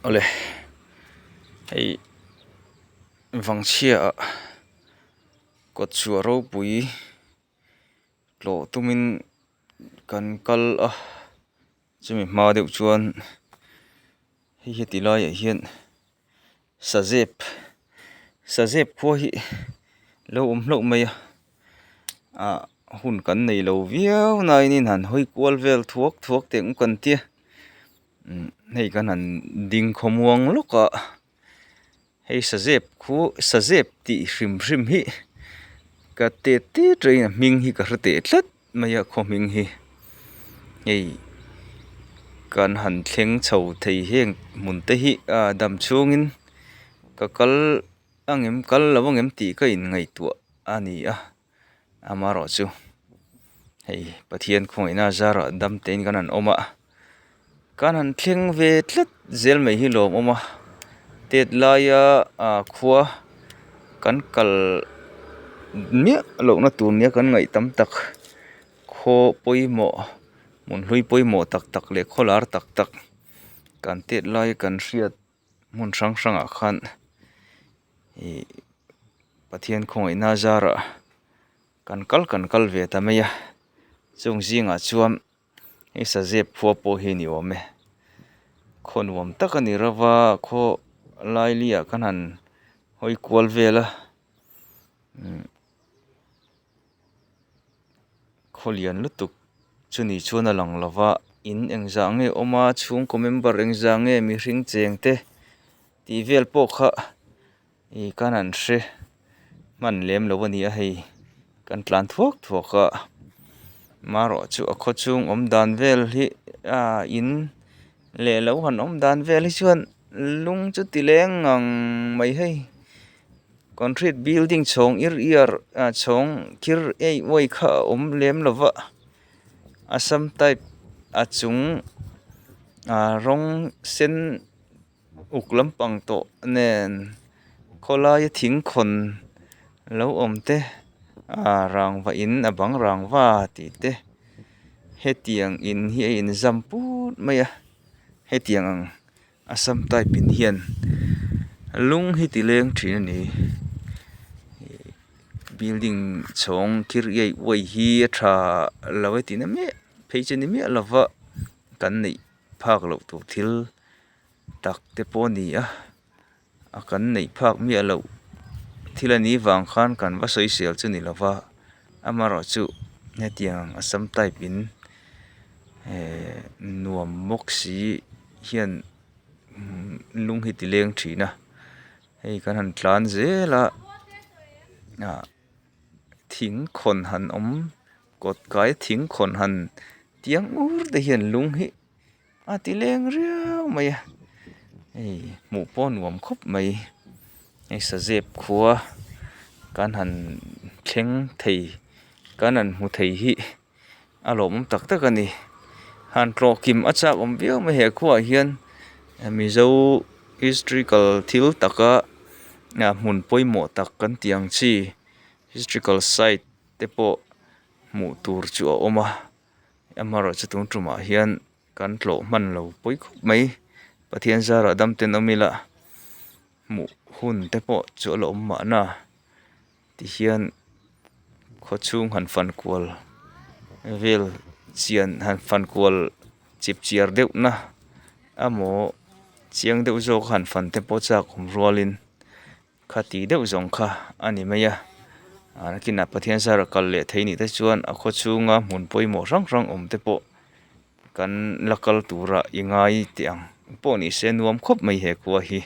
ole hei vang chia kot chua ro pui lo tumin kan kal a chumi ma deuh chuan hi heti lai hian sazep khuwa hi lo lo mai a hun kan nei lo viau nai nin han hoi kwal vel thuak te kan tia hei kan han ding khomuang loka hei sazep ti hrim hi ka te train ming hi ka rate tlat maya kho ming hi hei kan han thleng chho thei heng mun te hi dam chungin ka kal angem kal lawangem ti ka in ngai tu ani amaro chu hei pathian khoina zara dam tein kan an oma kan han thleng ve tlat zel mai hi lom oma tet laia khuwa kan kal nia lo na tur nia kan ngai tam tak kho poimo mun hlui poimo tak le kholar tak kan tet lai kan hriat mun sang a khan pathian khoi na zara kan kal ve ta meya chung zinga chuam ei sazep khuwa po hi ni ome khonwam tak ani rawa kho lai lia kan han hoi kwal vela kholian lutuk chuni chuan lang lawa in engza nge oma chung ko member engza nge mi hring cheng te ti vel po kha I kan an hre man lem lo ani a hei kan tlan thuak a maro chu a kho chung om dan vel hi in le lo han om dan vel hi chuan lung chu ti leng ang mai hei concrete building chhawng chhawng kir ei woi kha om lem lova assam type chung rong sen uk lampang to nen kholai thing khon lo om te rangva in abang rangwa ti te hetiang in hi in zamput maya hetiang ang assam type in hian lung hi ti leng thin ani building chhawng kir ei woi hi tha lawe tin me pheichani me lawa kan nei phak lo tu thil tak te pawni kan nei phak mi alo thilani wang khan kan va soi sel chu ni lawa amaro chu hetiang assam type in nuam moksi hian lung hi ti leng thina hei kan han tlan zela thing khon han om kot kai thing khon han tiang ur te hian lung hi ti leng riau mai hei mu pon nuam khop mai ei sazep khuwa kan han thleng thei kan an mu thei hi alom tak ani han tlo kim achak om viau mai he khuwa hian mizo historical thil taka hmun poimo tak kan tiang chi historical site te po mu tur chu a oma amaro chu tung tuma hian kan tlo man lo poi khop mai pathian zara dam ten omila mu hun te po chu lo ma na ti hian kho chung han fan kwal vel chian han fan kwal chip chiar deuh na amo chiang deuh zawk han fan te po chak hum rualin khati deuh zong kha ani maya kina pathian zara kal le thei ni te chuan a kho chunga hmun poimo rang om te po kan lakal tura ingai tiang po ni se nuam khop mai he khuwa hi